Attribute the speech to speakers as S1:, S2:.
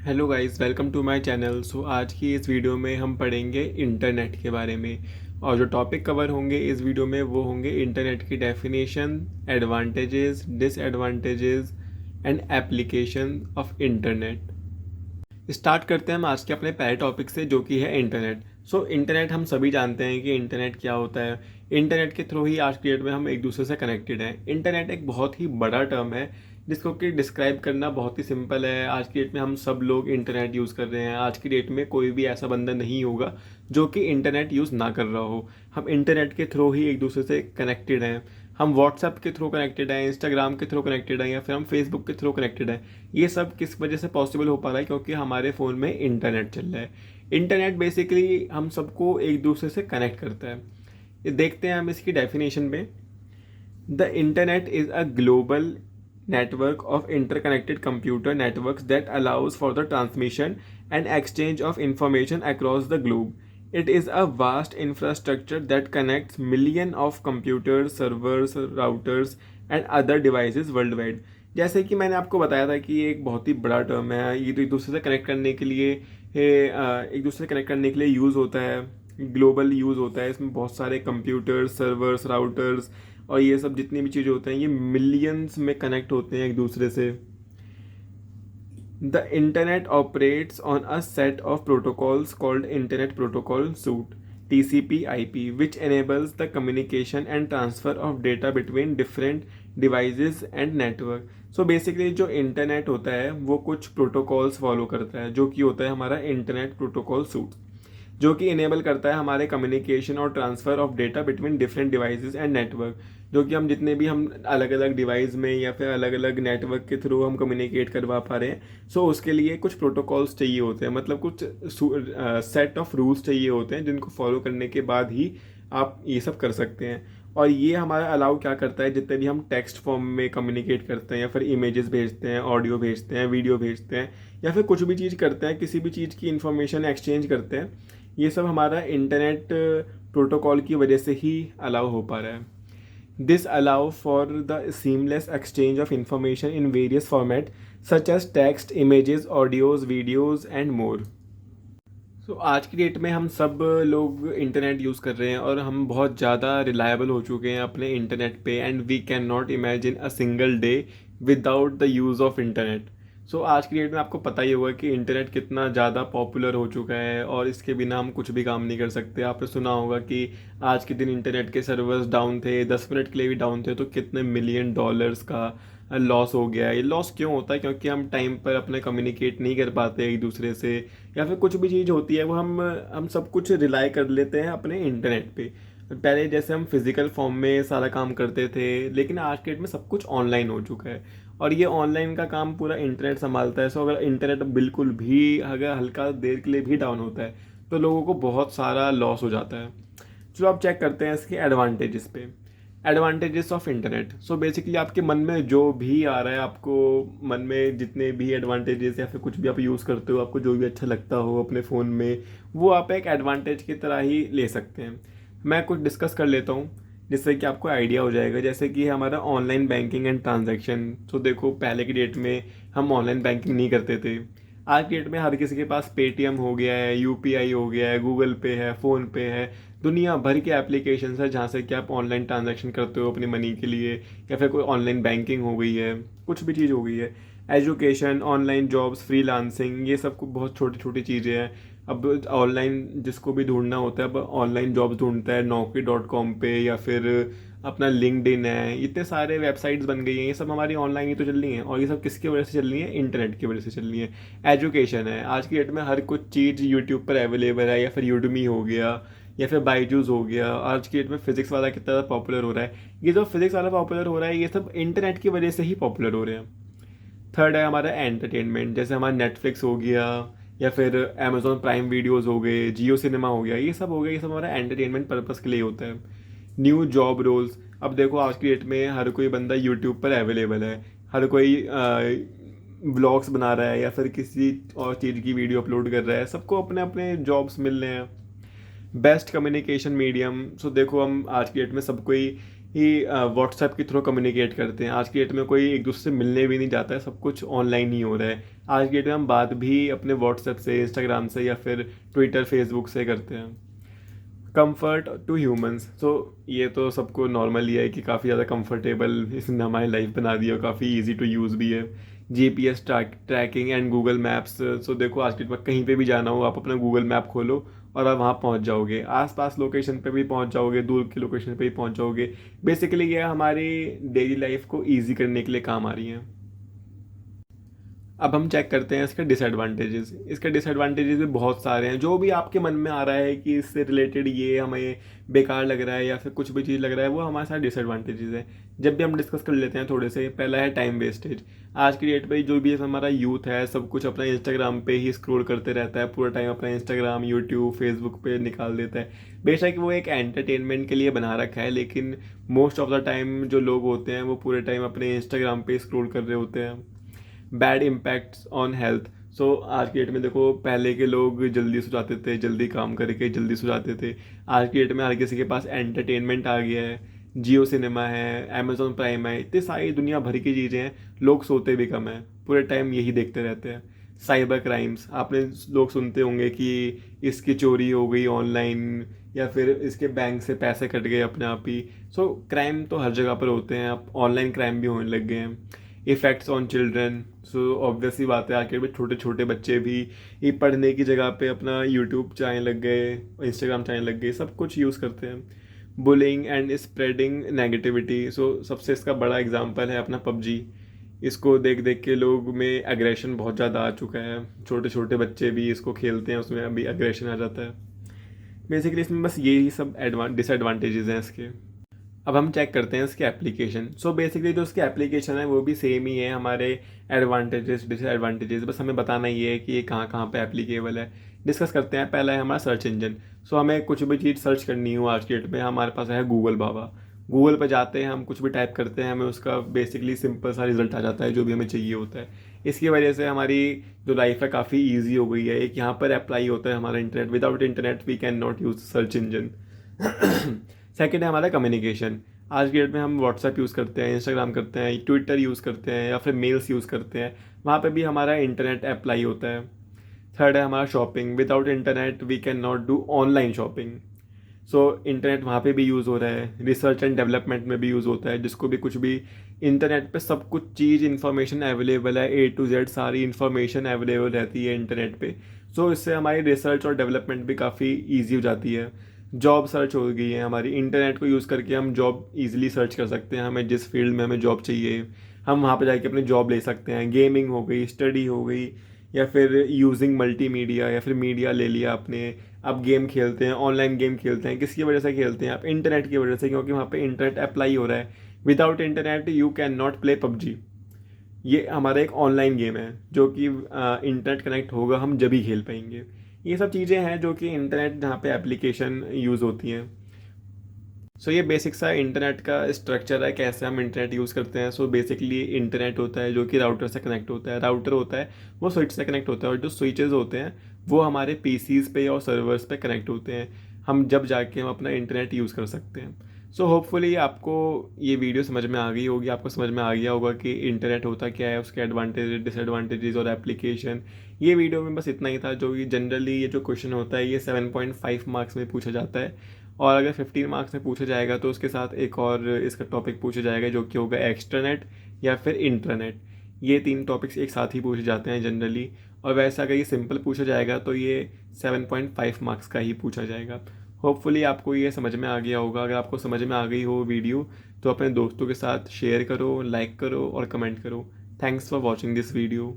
S1: Hello guys, welcome to my channel. आज की इस वीडियो में हम पढ़ेंगे इंटरनेट के बारे में। और जो टॉपिक कवर होंगे इस वीडियो में वो होंगे इंटरनेट की definition, advantages, disadvantages and application of internet. Start करते हैं हम आज के अपने पहले टॉपिक से, जो कि है इंटरनेट। इंटरनेट हम सभी जानते हैं कि इंटरनेट क्या होता है। इंटरनेट के थ्रू ही आज की डेट में हम एक दूसरे से कनेक्टेड हैं। इंटरनेट एक बहुत ही बड़ा टर्म है जिसको कि डिस्क्राइब करना बहुत ही सिंपल है। आज की डेट में हम सब लोग इंटरनेट यूज़ कर रहे हैं। आज की डेट में कोई भी ऐसा बंदा नहीं होगा जो कि इंटरनेट यूज़ ना कर रहा हो। हम इंटरनेट के थ्रू ही एक दूसरे से कनेक्टेड हैं। हम व्हाट्सएप के थ्रू कनेक्टेड हैं, इंस्टाग्राम के थ्रू कनेक्टेड हैं, या फिर हम फेसबुक के थ्रू कनेक्टेड हैं। ये सब किस वजह से पॉसिबल हो पा रहा है? क्योंकि हमारे फ़ोन में इंटरनेट चल रहा है। इंटरनेट बेसिकली हम सबको एक दूसरे से कनेक्ट करता है। ये देखते हैं हम इसकी डेफिनेशन में। The internet is a global network of interconnected computer networks that allows for the transmission and exchange of information across the globe. It is a vast infrastructure that connects millions of computers, servers, routers and other devices worldwide. जैसे कि मैंने आपको बताया था कि ये एक बहुत ही बड़ा टर्म है। ये तो एक दूसरे से कनेक्ट करने के लिए एक दूसरे से कनेक्ट करने के लिए यूज़ होता है, ग्लोबल यूज़ होता है। इसमें बहुत सारे कंप्यूटर्स, सर्वर्स, राउटर्स और ये सब जितनी भी चीज़ें होते हैं ये मिलियंस में कनेक्ट होते हैं एक दूसरे से। The internet operates on a set of protocols called internet protocol suit TCP/IP, which enables the communication and transfer of data between different devices and network. So basically जो इंटरनेट होता है वो कुछ प्रोटोकॉल्स फॉलो करता है, जो कि होता है हमारा इंटरनेट प्रोटोकॉल सूट, जो कि इनेबल करता है हमारे कम्युनिकेशन और transfer of data between different devices and network. जो कि हम जितने भी हम अलग अलग डिवाइस में या फिर अलग अलग नेटवर्क के थ्रू हम कम्युनिकेट करवा पा रहे हैं। उसके लिए कुछ प्रोटोकॉल्स चाहिए होते हैं, मतलब कुछ सेट ऑफ रूल्स चाहिए होते हैं जिनको फॉलो करने के बाद ही आप ये सब कर सकते हैं। और ये हमारा अलाउ क्या करता है, जितने भी हम टेक्स्ट फॉर्म में कम्युनिकेट करते हैं या फिर इमेजेस भेजते हैं, ऑडियो भेजते हैं, वीडियो भेजते हैं, या फिर कुछ भी चीज़ करते हैं, किसी भी चीज़ की इंफॉर्मेशन एक्सचेंज करते हैं, ये सब हमारा इंटरनेट प्रोटोकॉल की वजह से ही अलाउ हो पा रहा है। This allow for the seamless exchange of information in various format such as text, images, audios, videos and more. आज की डेट में हम सब लोग इंटरनेट यूज़ कर रहे हैं और हम बहुत ज़्यादा रिलायबल हो चुके हैं अपने इंटरनेट पे, and we can not imagine a single day without the use of internet. आज की डेट में आपको पता ही होगा कि इंटरनेट कितना ज़्यादा पॉपुलर हो चुका है और इसके बिना हम कुछ भी काम नहीं कर सकते। आपने सुना होगा कि आज के दिन इंटरनेट के सर्वर्स डाउन थे, 10 मिनट के लिए भी डाउन थे, तो कितने मिलियन डॉलर्स का लॉस हो गया। ये लॉस क्यों होता है? क्योंकि हम टाइम पर अपने कम्युनिकेट नहीं कर पाते एक दूसरे से, या फिर कुछ भी चीज़ होती है वो हम सब कुछ रिलाई कर लेते हैं अपने इंटरनेट पे। पहले जैसे हम फिजिकल फॉर्म में सारा काम करते थे, लेकिन आज के डेट में सब कुछ ऑनलाइन हो चुका है और ये ऑनलाइन का काम पूरा इंटरनेट संभालता है। अगर इंटरनेट बिल्कुल भी, अगर हल्का देर के लिए भी डाउन होता है तो लोगों को बहुत सारा लॉस हो जाता है। चलो आप चेक करते हैं इसके एडवांटेजेस पे। Advantages of internet. बेसिकली आपके मन में जो भी आ रहा है, आपको मन में जितने भी एडवांटेजेस या फिर कुछ भी आप यूज़ करते हो, आपको जो भी अच्छा लगता हो अपने फ़ोन में, वो आप एक एडवांटेज की तरह ही ले सकते हैं। मैं कुछ डिस्कस कर लेता हूँ जिससे कि आपको आइडिया हो जाएगा। जैसे कि हमारा ऑनलाइन बैंकिंग एंड ट्रांजैक्शन। देखो, पहले की डेट में हम ऑनलाइन बैंकिंग नहीं करते थे। आज की डेट में हर किसी के पास पेटीएम हो गया है, यूपीआई हो गया है, गूगल पे है, फ़ोन पे है, दुनिया भर के एप्लीकेशन है जहाँ से कि आप ऑनलाइन ट्रांजैक्शन करते हो अपनी मनी के लिए, या फिर कोई ऑनलाइन बैंकिंग हो गई है, कुछ भी चीज़ हो गई है। एजुकेशन, ऑनलाइन जॉब्स, फ्रीलांसिंग, ये सब बहुत छोटी छोटी चीज़ें हैं। अब ऑनलाइन जिसको भी ढूंढना होता है अब ऑनलाइन जॉब्स ढूंढता है Naukri.com पे, या फिर अपना लिंक्डइन है। इतने सारे वेबसाइट्स बन गई हैं, ये सब हमारी ऑनलाइन ही तो चल रही हैं, और ये सब किसकी वजह से चल रही है? इंटरनेट की वजह से चल रही है। एजुकेशन है, आज की डेट में हर कुछ चीज़ यूट्यूब पर अवेलेबल है, या फिर यूडमी हो गया, या फिर बाईजूस हो गया। आज की डेट में फिजिक्स वाला कितना ज़्यादा पॉपुलर हो रहा है। ये जो फिजिक्स वाला पॉपुलर हो रहा है ये सब इंटरनेट की वजह से ही पॉपुलर हो रहे हैं। थर्ड है हमारा एंटरटेनमेंट। जैसे हमारा नेटफ्लिक्स हो गया, या फिर अमेजोन प्राइम वीडियोज़ हो गए, जियो सिनेमा हो गया, ये सब हो गया, ये सब हमारा एंटरटेनमेंट पर्पज़ के लिए होता है। New job roles. अब देखो, आज की डेट में हर कोई बंदा यूट्यूब पर अवेलेबल है, हर कोई व्लॉग्स बना रहा है या फिर किसी और चीज़ की वीडियो अपलोड कर रहा है, सबको अपने अपने जॉब्स मिल रहे हैं। Best communication medium. देखो, हम आज की डेट में सब कोई ही व्हाट्सएप के थ्रू कम्युनिकेट करते हैं। आज की डेट में कोई एक दूसरे से मिलने भी नहीं जाता है, सब कुछ ऑनलाइन ही हो रहा है। आज की डेट में हम बात भी अपने व्हाट्सएप से, इंस्टाग्राम से या फिर ट्विटर, फेसबुक से करते हैं। कंफर्ट टू ह्यूमंस, सो ये तो सबको नॉर्मल ही है कि काफ़ी ज़्यादा कंफर्टेबल इसने हमारी लाइफ बना दी है, काफ़ी इजी टू यूज़ भी है। GPS tracking and Google maps, so देखो आज के वक्त कहीं पे भी जाना हो, आप अपना गूगल मैप खोलो और आप वहाँ पहुँच जाओगे। आसपास लोकेशन पे भी पहुँच जाओगे, दूर की लोकेशन पे भी पहुँच जाओगे। बेसिकली ये हमारी डेली लाइफ को ईजी करने के लिए काम आ रही है। अब हम चेक करते हैं इसके डिसएडवांटेजेस। इसके डिसएडवांटेजेस भी बहुत सारे हैं। जो भी आपके मन में आ रहा है कि इससे रिलेटेड ये हमें बेकार लग रहा है या फिर कुछ भी चीज़ लग रहा है, वो हमारे साथ डिसएडवांटेजेस है। जब भी हम डिस्कस कर लेते हैं थोड़े से, पहला है टाइम वेस्टेज। आज की डेट पे जो भी हमारा यूथ है, सब कुछ अपना इंस्टाग्राम पे ही स्क्रॉल करते रहता है, पूरा टाइम अपना इंस्टाग्राम, यूट्यूब, फेसबुक पे निकाल देता है। बेशक वो एक एंटरटेनमेंट के लिए बना रखा है, लेकिन मोस्ट ऑफ द टाइम जो लोग होते हैं वो पूरे टाइम अपने इंस्टाग्राम पे स्क्रॉल कर रहे होते हैं। बैड इम्पैक्ट्स ऑन हेल्थ, सो आज की डेट में देखो, पहले के लोग जल्दी सो जाते थे, जल्दी काम करके जल्दी सो जाते थे। आज की डेट में हर किसी के पास एंटरटेनमेंट आ गया है, जियो सिनेमा है, अमेजोन प्राइम है, इतनी सारी दुनिया भर की चीज़ें हैं। लोग सोते भी कम है, पूरे टाइम यही देखते रहते हैं। साइबर क्राइम्स, आपने लोग सुनते होंगे कि इसकी चोरी हो गई ऑनलाइन, या फिर इसके बैंक से पैसे कट गए अपने आप ही। सो क्राइम तो हर जगह पर होते हैं, अब ऑनलाइन क्राइम भी होने लग गए हैं। Effects on children, so obvious ही बात है, आखिर में छोटे छोटे बच्चे भी ये पढ़ने की जगह पे अपना यूट्यूब चलाने लग गए, इंस्टाग्राम चलाने लग गए, सब कुछ यूज़ करते हैं। बुलिंग एंड स्प्रेडिंग नेगेटिविटी, सो सबसे इसका बड़ा एग्जांपल है अपना पबजी। इसको देख देख के लोग में एग्रेशन बहुत ज़्यादा आ चुका है। छोटे छोटे बच्चे भी इसको खेलते हैं, उसमें अभी एग्रेशन आ जाता है। बेसिकली इसमें बस यही सब डिसएडवांटेजेस हैं इसके। अब हम चेक करते हैं इसके एप्लीकेशन। सो बेसिकली जो इसके एप्लीकेशन है वो भी सेम ही है, हमारे एडवांटेजेस डिसएडवांटेजेस, बस हमें बताना ही है कि ये कहाँ कहाँ पे एप्लीकेबल है। डिस्कस करते हैं। पहला है हमारा सर्च इंजन। सो हमें कुछ भी चीज़ सर्च करनी हो आज की डेट में, हमारे पास है गूगल बाबा। गूगल पर जाते हैं, हम कुछ भी टाइप करते हैं, हमें उसका बेसिकली सिंपल सा रिजल्ट आ जाता है जो भी हमें चाहिए होता है। इसकी वजह से हमारी जो लाइफ है काफ़ी ईजी हो गई है। एक यहाँ पर अप्लाई होता है हमारा internet, without internet we can not use search engine. Second है हमारा कम्युनिकेशन। आज की डेट में हम व्हाट्सएप यूज़ करते हैं, इंस्टाग्राम करते हैं, ट्विटर यूज़ करते हैं या फिर मेल्स यूज़ करते हैं, वहाँ पे भी हमारा इंटरनेट अप्लाई होता है। थर्ड है हमारा shopping. Without internet we can not do online shopping. So internet वहाँ पे भी यूज़ हो रहा है। रिसर्च एंड डेवलपमेंट में भी यूज़ होता है, जिसको भी कुछ भी इंटरनेट पे सब कुछ चीज़ इन्फॉर्मेशन अवेलेबल है, ए टू जेड सारी इन्फॉर्मेशन अवेलेबल रहती है इंटरनेट पे। सो इससे हमारी रिसर्च और डेवलपमेंट भी काफ़ी ईजी हो जाती है। जॉब सर्च हो गई है हमारी, इंटरनेट को यूज़ करके हम जॉब इजीली सर्च कर सकते हैं। हमें जिस फील्ड में हमें जॉब चाहिए, हम वहाँ पर जाके अपनी जॉब ले सकते हैं। गेमिंग हो गई, स्टडी हो गई, या फिर यूजिंग मल्टीमीडिया, या फिर मीडिया ले लिया आपने। आप गेम खेलते हैं, ऑनलाइन गेम खेलते हैं, किसकी वजह से खेलते हैं आप? इंटरनेट की वजह से, क्योंकि वहाँ पे इंटरनेट अप्लाई हो रहा है। Without internet you can not play PUBG. ये हमारा एक ऑनलाइन गेम है जो कि इंटरनेट कनेक्ट होगा हम जब ही खेल पाएंगे। ये सब चीज़ें हैं जो कि इंटरनेट जहाँ पे एप्लीकेशन यूज़ होती हैं। सो ये बेसिक सा इंटरनेट का स्ट्रक्चर है, कैसे हम इंटरनेट यूज़ करते हैं। सो बेसिकली इंटरनेट होता है जो कि राउटर से कनेक्ट होता है, राउटर होता है वो स्विच से कनेक्ट होता है, और जो स्विचेस होते हैं वो हमारे पीसीज पे और सर्वर्स पे कनेक्ट होते हैं। हम जब जाके हम अपना इंटरनेट यूज़ कर सकते हैं। सो होपफुली आपको ये वीडियो समझ में आ गई होगी, आपको समझ में आ गया होगा कि इंटरनेट होता क्या है, उसके एडवांटेज, डिसएडवांटेजेस और एप्लीकेशन। ये वीडियो में बस इतना ही था। जो कि जनरली ये जो क्वेश्चन होता है ये 7.5 मार्क्स में पूछा जाता है, और अगर 15 मार्क्स में पूछा जाएगा तो उसके साथ एक और इसका टॉपिक पूछा जाएगा जो कि होगा एक्सट्रानेट या फिर इंटरनेट। ये तीन टॉपिक्स एक साथ ही पूछे जाते हैं जनरली, और वैसे अगर ये सिंपल पूछा जाएगा तो ये 7.5 मार्क्स का ही पूछा जाएगा। होपफुली आपको ये समझ में आ गया होगा। अगर आपको समझ में आ गई हो वीडियो तो अपने दोस्तों के साथ शेयर करो, लाइक करो और कमेंट करो। Thanks for watching this video.